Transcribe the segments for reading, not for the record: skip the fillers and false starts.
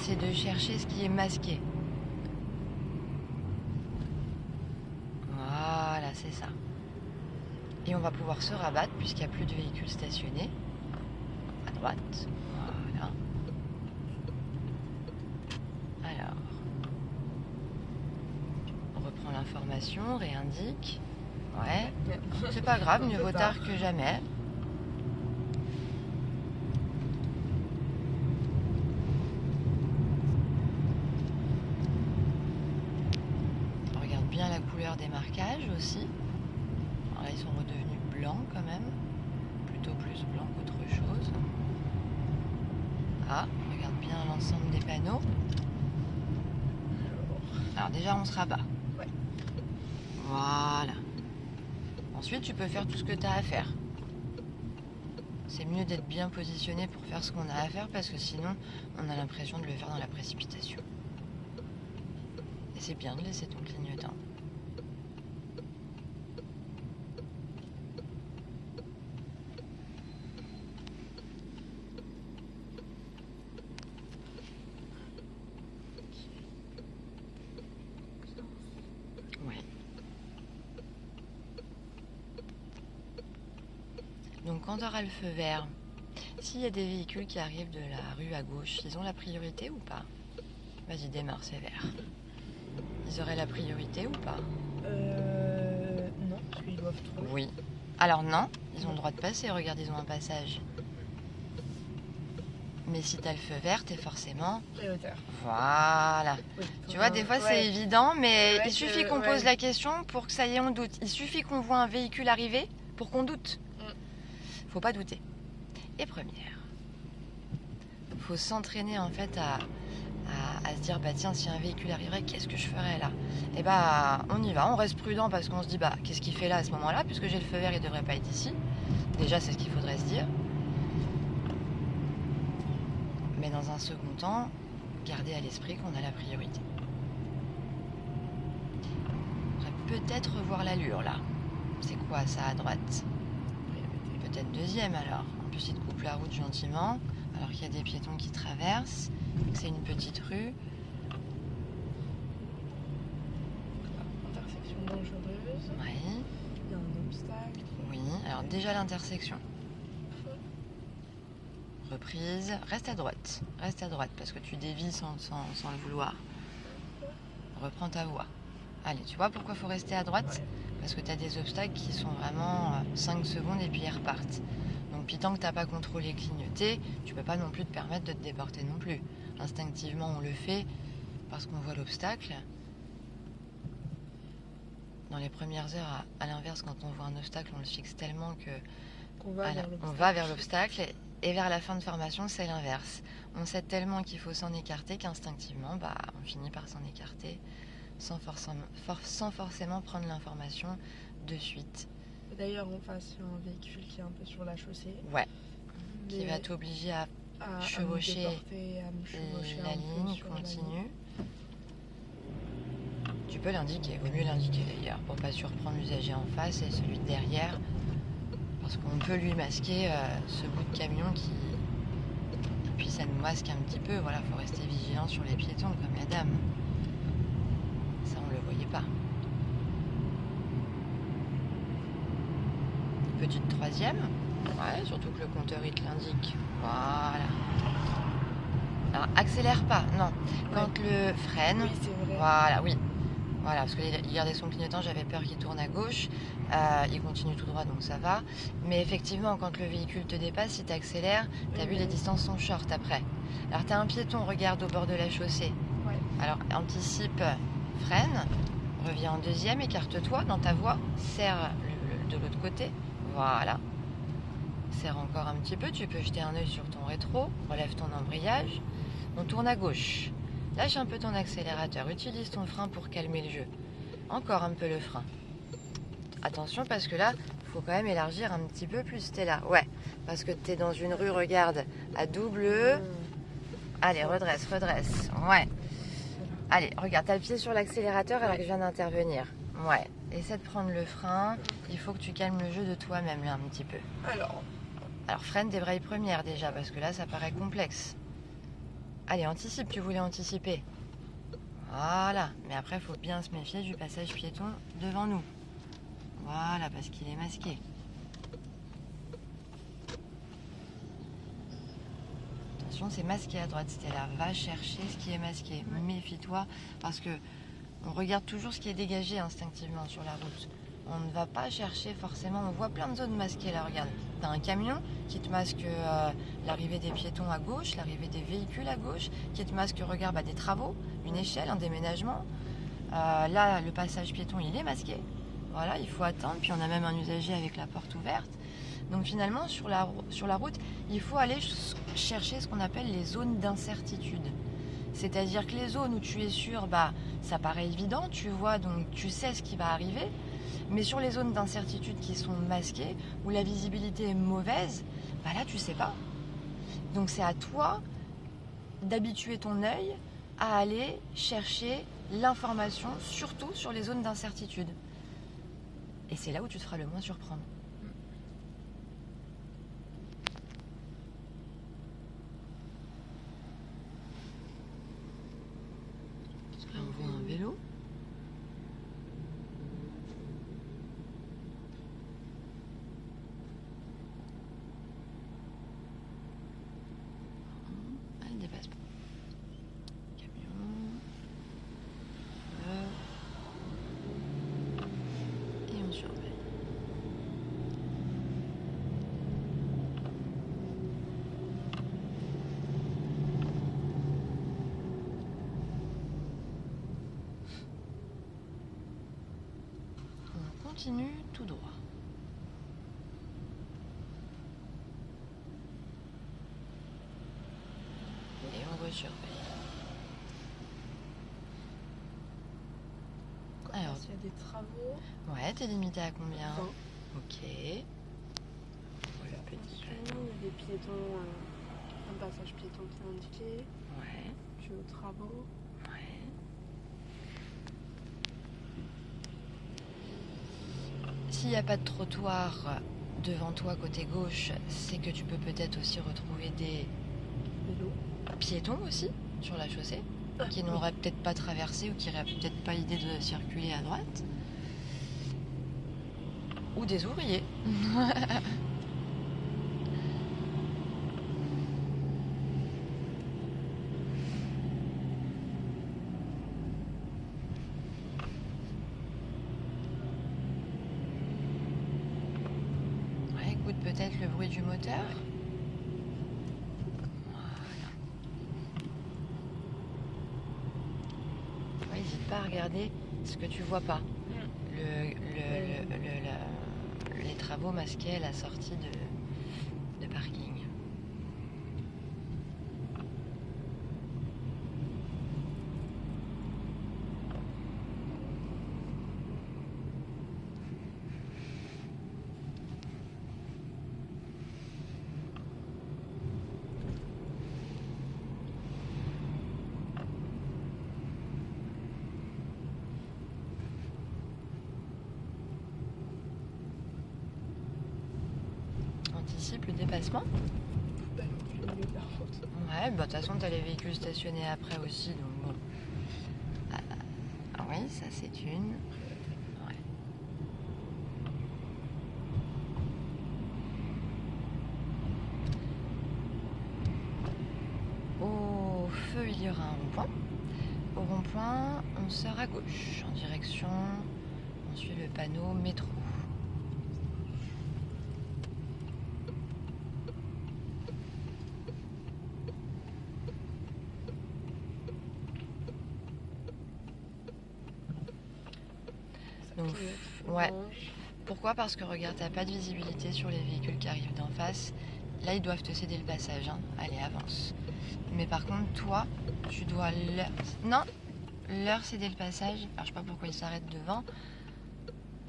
c'est de chercher ce qui est masqué. Voilà, c'est ça. Et on va pouvoir se rabattre puisqu'il n'y a plus de véhicules stationnés. À droite. Voilà. Alors. On reprend l'information, réindique. Ouais. C'est pas grave, mieux vaut tard que jamais. On regarde bien la couleur des marquages aussi. Alors là, ils sont redevenus blancs quand même. Plutôt plus blancs qu'autre chose. Ah, on regarde bien l'ensemble des panneaux. Alors déjà, on se rabat. Ouais. Voilà. Ensuite, tu peux faire tout ce que tu as à faire. C'est mieux d'être bien positionné pour faire ce qu'on a à faire parce que sinon, on a l'impression de le faire dans la précipitation. Et c'est bien de laisser ton clignotant. Ouais. Donc quand tu auras le feu vert, s'il y a des véhicules qui arrivent de la rue à gauche, ils ont la priorité ou pas? Vas-y, démarre, c'est vert. Ils auraient la priorité ou pas? Non, parce qu'ils doivent trop. Oui. Alors non, ils ont le droit de passer, regarde, ils ont un passage. Mais si t'as le feu vert, t'es forcément... Prioritaire. Voilà. Oui, Tu vois, des fois ouais. c'est évident, mais Ouais, il suffit qu'on pose la question pour que ça y est, on doute. Il suffit qu'on voit un véhicule arriver pour qu'on doute. Faut pas douter. Et première. Faut s'entraîner en fait à se dire, bah tiens, si un véhicule arriverait, qu'est-ce que je ferais là? Et bah on y va, on reste prudent parce qu'on se dit, bah qu'est-ce qu'il fait là à ce moment-là? Puisque j'ai le feu vert, il devrait pas être ici. Déjà, c'est ce qu'il faudrait se dire. Mais dans un second temps, garder à l'esprit qu'on a la priorité. On pourrait peut-être revoir l'allure là. C'est quoi ça à droite? Peut-être deuxième alors. En plus, il te coupe la route gentiment, alors qu'il y a des piétons qui traversent. C'est une petite rue. Intersection dangereuse. Oui. Il y a un obstacle. Oui. Alors déjà l'intersection. Reprise. Reste à droite. Reste à droite parce que tu dévies sans le vouloir. Reprends ta voie. Allez, tu vois pourquoi il faut rester à droite? Parce que tu as des obstacles qui sont vraiment 5 secondes et puis ils repartent. Donc puis tant que tu n'as pas contrôlé clignoter, tu peux pas non plus te permettre de te déporter non plus. Instinctivement on le fait parce qu'on voit l'obstacle. Dans les premières heures, à l'inverse, quand on voit un obstacle, on le fixe tellement que On va vers l'obstacle. Et vers la fin de formation, c'est l'inverse. On sait tellement qu'il faut s'en écarter qu'instinctivement, bah, on finit par s'en écarter sans forcément prendre l'information de suite. D'ailleurs, en face, il y a un véhicule qui est un peu sur la chaussée. Ouais. Qui va t'obliger à chevaucher la ligne continue. Tu peux l'indiquer, vaut mieux l'indiquer d'ailleurs, pour pas surprendre l'usager en face et celui de derrière. Parce qu'on peut lui masquer ce bout de camion qui... Et puis ça nous masque un petit peu, voilà, faut rester vigilant sur les piétons comme la dame. Ça on le voyait pas. Petite troisième. Ouais, surtout que le compteur il te l'indique. Voilà. Alors accélère pas, non. Quand le freine... Oui, c'est vrai. Voilà, oui. Voilà, parce qu'il gardait son clignotant, j'avais peur qu'il tourne à gauche. Il continue tout droit, donc ça va. Mais effectivement, quand le véhicule te dépasse, si tu accélères, tu as vu les distances sont short après. Alors tu as un piéton, regarde au bord de la chaussée. Ouais. Alors anticipe, freine, reviens en deuxième, écarte-toi dans ta voie, serre de l'autre côté. Voilà. Serre encore un petit peu, tu peux jeter un œil sur ton rétro, relève ton embrayage. On tourne à gauche. Lâche un peu ton accélérateur, utilise ton frein pour calmer le jeu. Encore un peu le frein. Attention parce que là, il faut quand même élargir un petit peu plus. T'es là, ouais. Parce que t'es dans une rue, regarde, à double E. Allez, redresse. Ouais. Allez, regarde, t'as le pied sur l'accélérateur alors que je viens d'intervenir. Ouais. Essaie de prendre le frein. Il faut que tu calmes le jeu de toi-même là un petit peu. Alors freine, débraye première déjà parce que là, ça paraît complexe. Allez, anticipe, tu voulais anticiper. Voilà, mais après, il faut bien se méfier du passage piéton devant nous. Voilà, parce qu'il est masqué. Attention, c'est masqué à droite, Stella. Va chercher ce qui est masqué. Méfie-toi, parce que on regarde toujours ce qui est dégagé instinctivement sur la route. On ne va pas chercher forcément. On voit plein de zones masquées là, regarde. T'as un camion qui te masque l'arrivée des piétons à gauche, l'arrivée des véhicules à gauche, qui te masque, regarde, des travaux, une échelle, un déménagement. Là, le passage piéton, il est masqué. Voilà, il faut attendre. Puis on a même un usager avec la porte ouverte. Donc finalement, sur la route, il faut aller chercher ce qu'on appelle les zones d'incertitude. C'est-à-dire que les zones où tu es sûr, ça paraît évident, tu vois, donc tu sais ce qui va arriver. Mais sur les zones d'incertitude qui sont masquées, où la visibilité est mauvaise, là, tu sais pas. Donc c'est à toi d'habituer ton œil à aller chercher l'information, surtout sur les zones d'incertitude. Et c'est là où tu te feras le moins surprendre. Là, on voit un vélo. Il dépasse pas. Camion. Et on surveille. On continue tout droit. Et on resurveille. Alors, s'il y a des travaux, ouais, t'es limité à combien? 20. Ok. Voilà, petit Attention, panneau. il y a des piétons, un passage piéton qui est indiqué, Ouais, puis aux travaux. ouais. S'il n'y a pas de trottoir devant toi côté gauche, c'est que tu peux peut-être aussi retrouver des Vélo. piétons aussi sur la chaussée, qui n'auraient peut-être pas traversé ou qui n'auraient peut-être pas l'idée de circuler à droite. Ou des ouvriers. Ouais, écoute peut-être le bruit du moteur. N'hésite pas à regarder ce que tu vois pas. Les travaux masqués à la sortie de parking. Anticipe le dépassement. Bah, au milieu de la route. Ouais, de toute façon, t'as les véhicules stationnés après aussi, donc bon. Ah oui, ça c'est une. Ouais. Au feu, il y aura un rond-point. Au rond-point, on sort à gauche, en direction. On suit le panneau métro. Donc, ouais. Pourquoi? Parce que regarde, t'as pas de visibilité sur les véhicules qui arrivent d'en face. Là, ils doivent te céder le passage. Hein. Allez, avance. Mais par contre, toi, tu dois leur céder le passage. Alors, je sais pas pourquoi il s'arrête devant.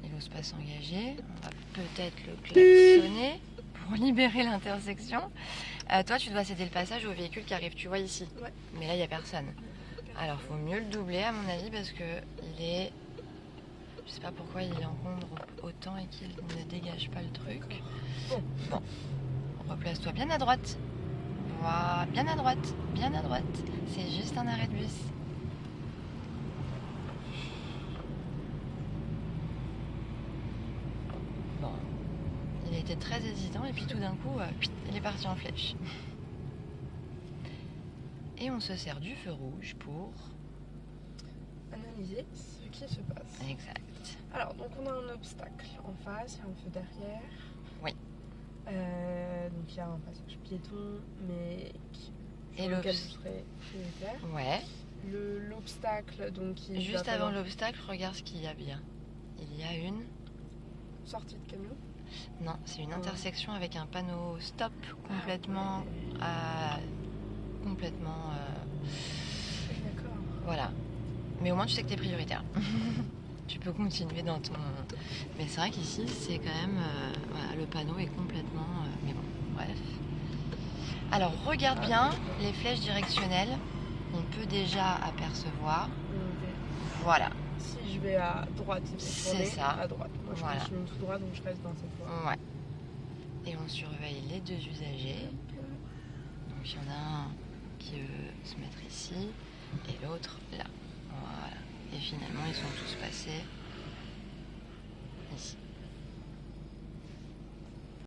Il n'ose pas s'engager. On va peut-être le klaxonner pour libérer l'intersection. Toi, tu dois céder le passage aux véhicules qui arrivent, tu vois, ici. Ouais. Mais là, il n'y a personne. Alors, faut mieux le doubler, à mon avis, parce que il est... Je sais pas pourquoi il encombre autant et qu'il ne dégage pas le truc. Bon, replace-toi bien à droite. Voilà, bien à droite, bien à droite. C'est juste un arrêt de bus. Bon, il était très hésitant et puis tout d'un coup, il est parti en flèche. Et on se sert du feu rouge pour... analyser ce qui se passe. Exact. Alors, donc on a un obstacle en face, il y a un feu derrière. Oui. Donc il y a un passage piéton, mais Et sur lequel je serai prioritaire. Ouais. L'obstacle, donc qui Juste va avant falloir- l'obstacle, regarde ce qu'il y a bien. Il y a une... sortie de camion. Non, c'est une Oh. intersection avec un panneau stop complètement... complètement... D'accord. Voilà. Mais au moins tu sais que t'es prioritaire. Tu peux continuer dans ton... Mais c'est vrai qu'ici, c'est quand même... voilà, le panneau est complètement... mais bon, bref. Alors, regarde bien les flèches directionnelles. On peut déjà apercevoir. Donc, Voilà. si je vais à droite, il faut C'est tourner ça. à droite. Moi, je Voilà. continue tout droit, donc je reste dans cette voie. Ouais. Et on surveille les deux usagers. Donc, il y en a un qui veut se mettre ici et l'autre là. Voilà. Et finalement, ils sont tous passés ici.